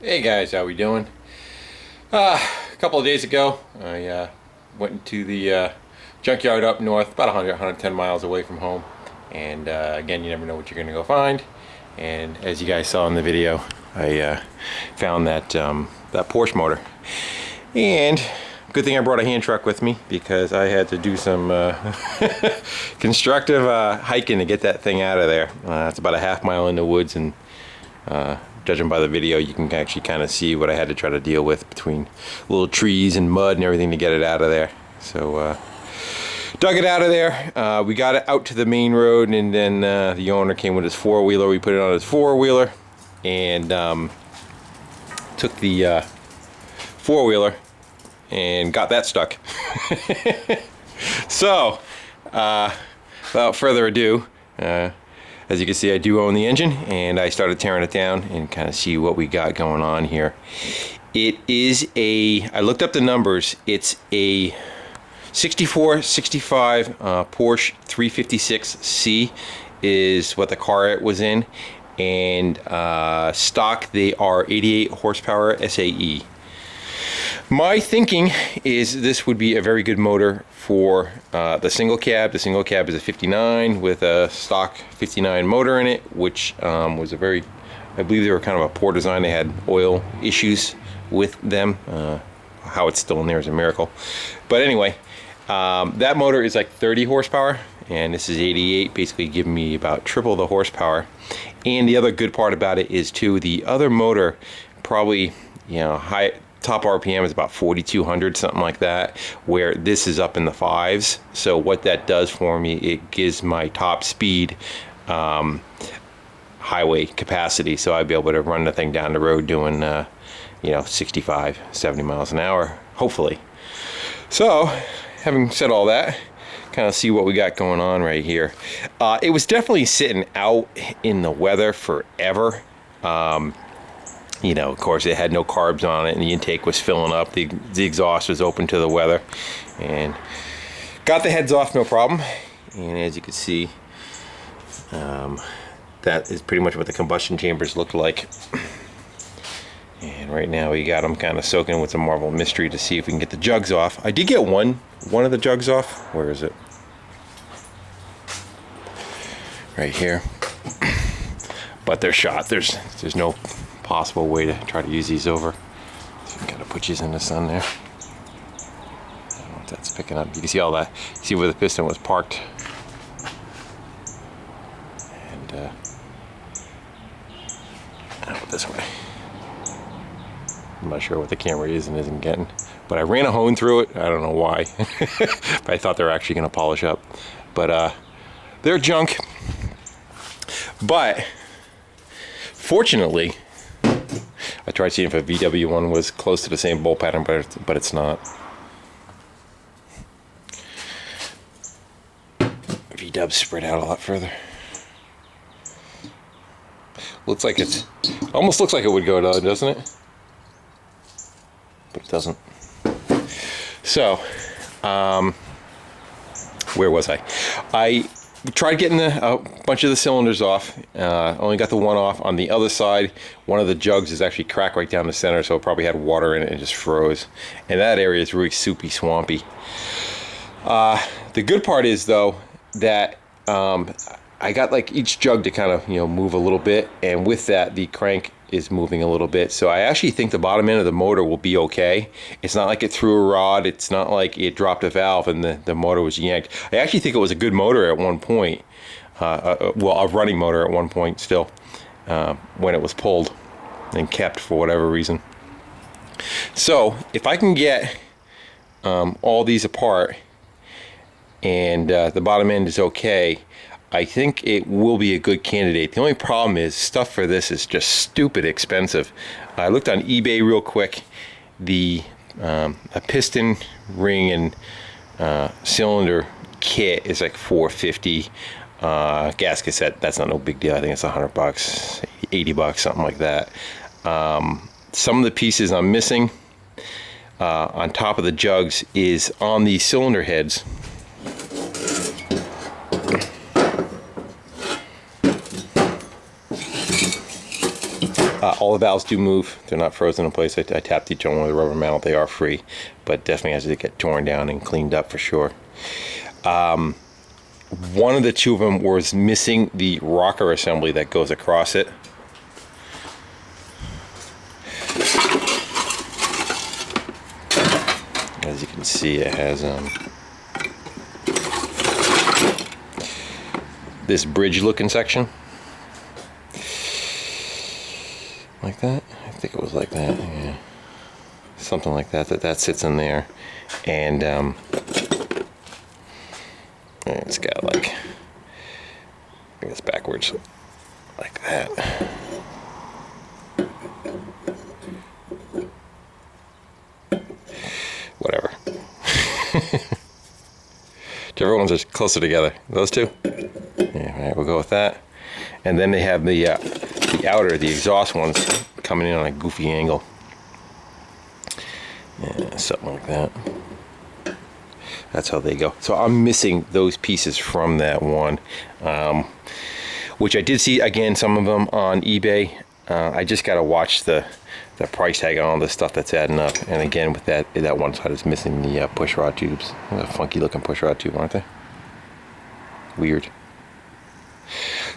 Hey guys, how we doing? A couple of days ago, I went into the junkyard up north, about 100, 110 miles away from home. And again, you never know what you're going to go find. And as you guys saw in the video, I found that Porsche motor. And good thing I brought a hand truck with me because I had to do some constructive hiking to get that thing out of there. It's about a half mile in the woods, and judging by the video, you can actually kind of see what I had to try to deal with between little trees and mud and everything to get it out of there. So dug it out of there. We got it out to the main road, and then the owner came with his four-wheeler. We put it on his four-wheeler and took the four-wheeler and got that stuck. So without further ado, as you can see, I do own the engine, and I started tearing it down and kind of see what we got going on here. It is I looked up the numbers, it's a 64, 65 Porsche 356C is what the car was in, and stock they are 88 horsepower SAE. My thinking is this would be a very good motor for the single cab. The single cab is a 59 with a stock 59 motor in it, which was I believe they were kind of a poor design. They had oil issues with them. How it's still in there is a miracle. But anyway, that motor is like 30 horsepower, and this is 88, basically giving me about triple the horsepower. And the other good part about it is too, the other motor probably, top RPM is about 4,200, something like that, where this is up in the fives. So what that does for me, it gives my top speed highway capacity, so I'd be able to run the thing down the road doing 65, 70 miles an hour, hopefully. So having said all that, kind of see what we got going on right here. It was definitely sitting out in the weather forever. Of course, it had no carbs on it, and the intake was filling up. The exhaust was open to the weather, and got the heads off no problem. And as you can see, that is pretty much what the combustion chambers look like. And right now we got them kind of soaking with some Marble Mystery to see if we can get the jugs off. I did get one of the jugs off. Where is it? Right here. But they're shot. There's no possible way to try to use these over. So you can kind of put these in the sun there. I don't know if that's picking up. You can see all that. You see where the piston was parked. And out this way. I'm not sure what the camera is and isn't getting, but I ran a hone through it. I don't know why, but I thought they were actually going to polish up. But they're junk. But fortunately, I tried seeing if a VW one was close to the same bolt pattern, but it's not. VW's spread out a lot further. Almost looks like it would go down, doesn't it? But it doesn't. So, where was I? I tried getting a bunch of the cylinders off. Only got the one off. On the other side, one of the jugs is actually cracked right down the center, so it probably had water in it and just froze. And that area is really soupy, swampy. The good part is, though, that I got like each jug to kind of move a little bit, and with that, the crank is moving a little bit. So I actually think the bottom end of the motor will be okay. It's not like it threw a rod. It's not like it dropped a valve and the motor was yanked. I actually think it was a good motor at one point. A running motor at one point still, when it was pulled and kept for whatever reason. So if I can get all these apart and the bottom end is okay, I think it will be a good candidate. The only problem is stuff for this is just stupid expensive. I looked on eBay real quick. A piston, ring, and cylinder kit is like $450. Gasket set, that's not no big deal. I think it's $100, $80, something like that. Some of the pieces I'm missing on top of the jugs is on the cylinder heads. All the valves do move. They're not frozen in place. I tapped each one with a rubber mallet. They are free, but definitely has to get torn down and cleaned up for sure. One of the two of them was missing the rocker assembly that goes across it. As you can see, it has this bridge looking section. Like that? I think it was like that, yeah. Something like that, that sits in there. And it's got like, I guess backwards, like that. Whatever. Whichever ones are closer together. Those two? Yeah, all right, we'll go with that. And then they have the outer, the exhaust ones coming in on a goofy angle. Yeah, something like that. That's how they go. So I'm missing those pieces from that one, which I did see, again, some of them on eBay. I just got to watch the price tag on all this stuff that's adding up. And again, with that one side is missing the push rod tubes. They're a funky looking push rod tube, aren't they? Weird.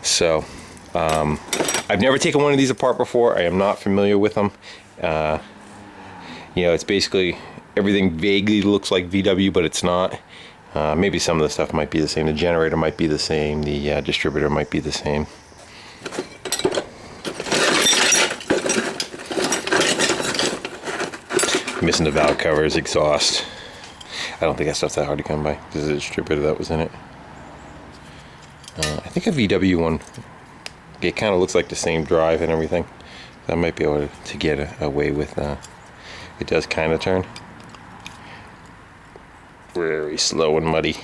So I've never taken one of these apart before. I am not familiar with them. You know, it's basically everything vaguely looks like VW, but it's not. Maybe some of the stuff might be the same. The generator might be the same. The distributor might be the same. Missing the valve covers, exhaust. I don't think that stuff's that hard to come by. This is a distributor that was in it. I think a VW one, it kind of looks like the same drive and everything. So I might be able to get away with, it does kind of turn. Very slow and muddy.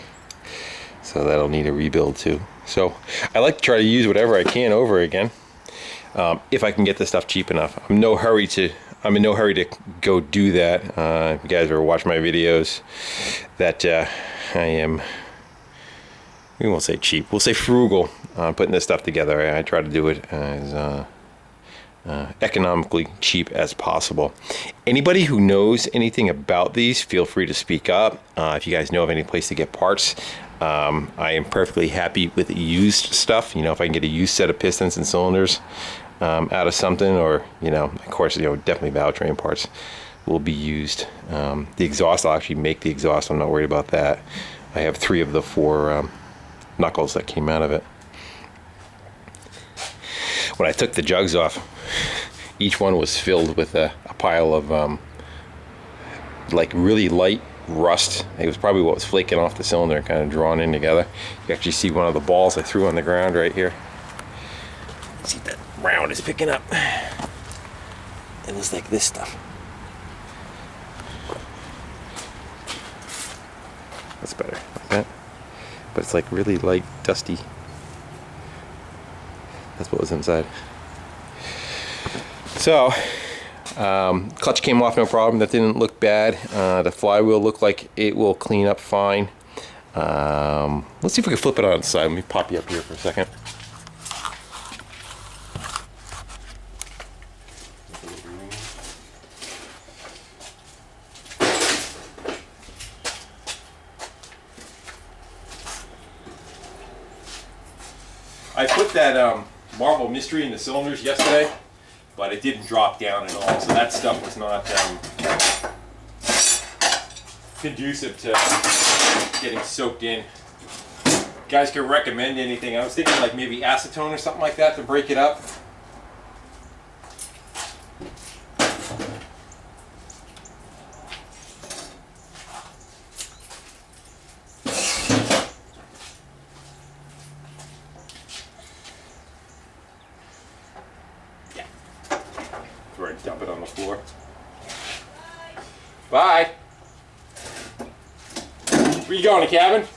So that'll need a rebuild too. So I like to try to use whatever I can over again. If I can get this stuff cheap enough. I'm in no hurry to go do that. If you guys ever watch my videos, that I am, we won't say cheap, we'll say frugal putting this stuff together. I try to do it as economically cheap as possible. Anybody who knows anything about these, feel free to speak up. If you guys know of any place to get parts, I am perfectly happy with used stuff. You know, if I can get a used set of pistons and cylinders out of something, or, you know, of course, you know, definitely valve train parts will be used. The exhaust, I'll actually make the exhaust. I'm not worried about that. I have 3 of the 4 knuckles that came out of it. When I took the jugs off, each one was filled with a pile of like really light rust. It was probably what was flaking off the cylinder, kind of drawn in together. You actually see one of the balls I threw on the ground right here. See, that round is picking up. It was like this stuff. That's better, like that. But it's like really light, dusty. That's what was inside. So, clutch came off no problem. That didn't look bad. The flywheel looked like it will clean up fine. Let's see if we can flip it on its side. Let me pop you up here for a second. I put that marble mystery in the cylinders yesterday, but it didn't drop down at all, so that stuff was not conducive to getting soaked in. You guys can recommend anything. I was thinking like maybe acetone or something like that to break it up. Dump it on the floor. Bye. Where you going, the cabin?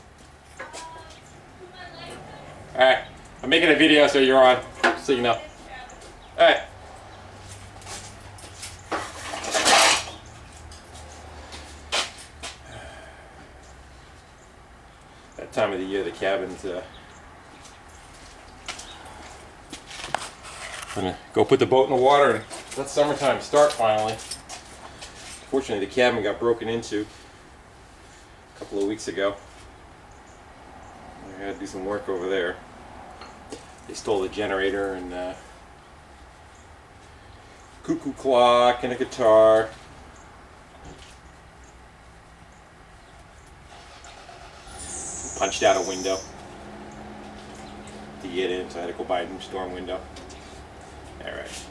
Alright. I'm making a video so you're on, so you know. Alright. That time of the year, the cabin's I'm gonna go put the boat in the water and Let summertime start finally. Fortunately, the cabin got broken into a couple of weeks ago. I had to do some work over there. They stole the generator and cuckoo clock and a guitar. Punched out a window to get in, so I had to go buy a new storm window. Alright.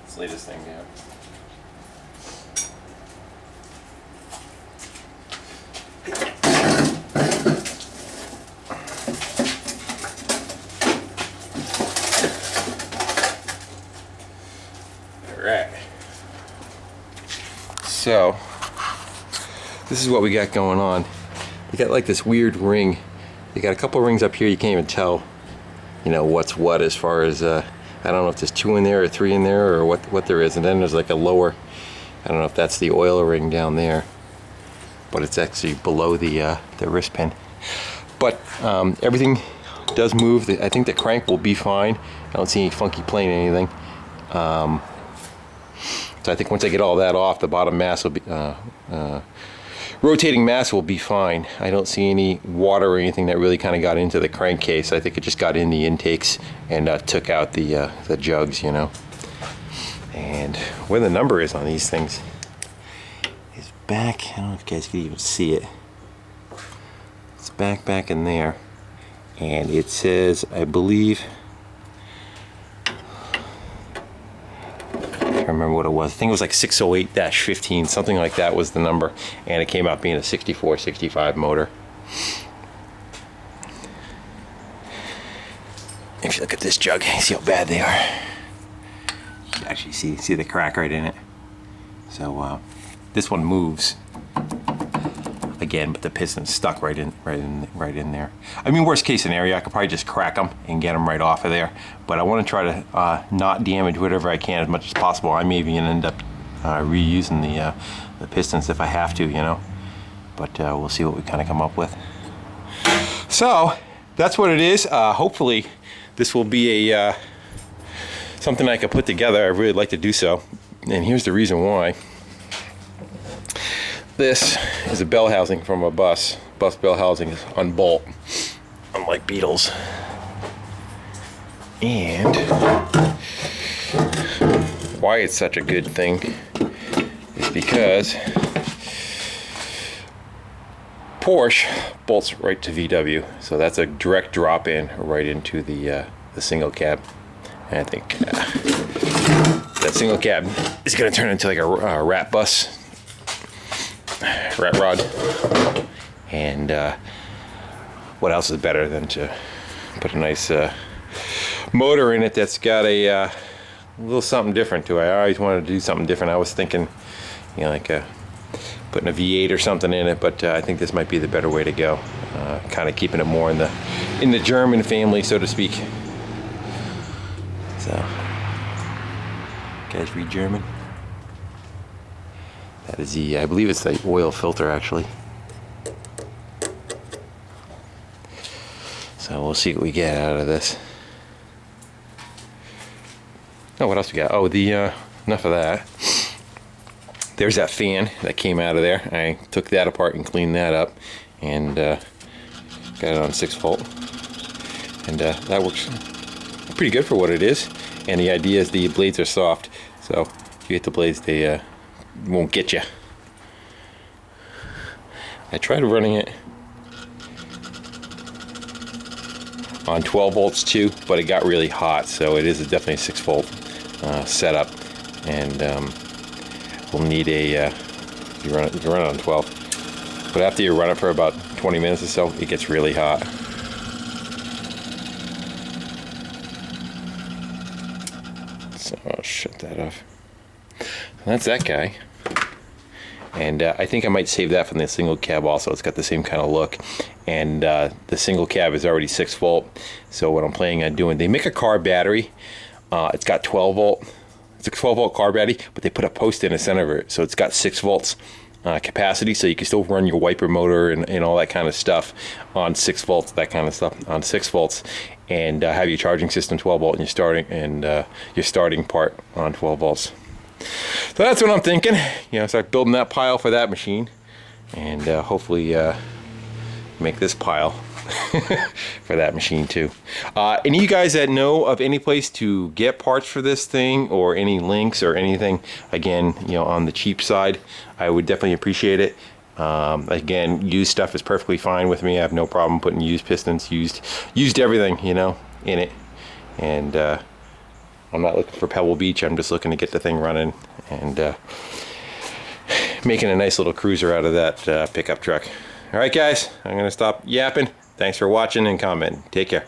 Let's lay this thing down. Alright. So, this is what we got going on. We got like this weird ring. You got a couple of rings up here, you can't even tell, you know, what's what as far as, I don't know if there's 2 in there or 3 in there or what there is. And then there's like a lower, I don't know if that's the oil ring down there, but it's actually below the wrist pin. But everything does move. I think the crank will be fine. I don't see any funky plane or anything. So I think once I get all that off, the bottom mass will be, rotating mass will be fine. I don't see any water or anything that really kind of got into the crankcase. I think it just got in the intakes and took out the jugs, you know. And where the number is on these things is back. I don't know if you guys can even see it. It's back in there, and it says, I believe, I remember what it was. I think it was like 608-15, something like that was the number, and it came out being a 64-65 motor. If you look at this jug, you see how bad they are. You can actually see the crack right in it. So this one moves again, but the piston's stuck right in there. I mean, worst case scenario, I could probably just crack them and get them right off of there. But I want to try to not damage whatever I can as much as possible. I may even end up reusing the pistons if I have to, you know. But we'll see what we kind of come up with. So that's what it is. Hopefully, this will be a something I can put together. I really like to do so, and here's the reason why. This is a bell housing from a bus. Bus bell housing is on bolt, unlike Beetles. And why it's such a good thing is because Porsche bolts right to VW, so that's a direct drop in right into the single cab. And I think that single cab is going to turn into like a rat bus. Rat rod. And what else is better than to put a nice motor in it that's got a little something different to it. I always wanted to do something different. I was thinking, you know, like putting a V8 or something in it, but I think this might be the better way to go. Kind of keeping it more in the German family, so to speak. So, you guys read German? That is the, I believe it's the oil filter actually. So we'll see what we get out of this. Oh, what else we got? Oh, enough of that. There's that fan that came out of there. I took that apart and cleaned that up, and got it on 6-volt. And that works pretty good for what it is. And the idea is the blades are soft, so if you hit the blades, they won't get you. I tried running it on 12 volts too, but it got really hot, so it is definitely a 6-volt setup, and we'll need a you run it on 12, but after you run it for about 20 minutes or so, it gets really hot. So I'll shut that off. That's that guy. And I think I might save that from the single cab also. It's got the same kind of look. And the single cab is already 6-volt. So what I'm planning on doing, they make a car battery. It's got 12-volt. It's a 12-volt car battery, but they put a post in the center of it. So it's got 6 volts capacity, so you can still run your wiper motor and all that kind of stuff on 6 volts, that kind of stuff on 6 volts. and have your charging system 12 volt and your starting part on 12 volts. So that's what I'm thinking. Start building that pile for that machine, and hopefully make this pile for that machine too. Any of you guys that know of any place to get parts for this thing, or any links or anything, again, on the cheap side, I would definitely appreciate it. Again, used stuff is perfectly fine with me. I have no problem putting used pistons, used everything, in it. And I'm not looking for Pebble Beach. I'm just looking to get the thing running and making a nice little cruiser out of that pickup truck. All right, guys, I'm gonna stop yapping. Thanks for watching and commenting. Take care.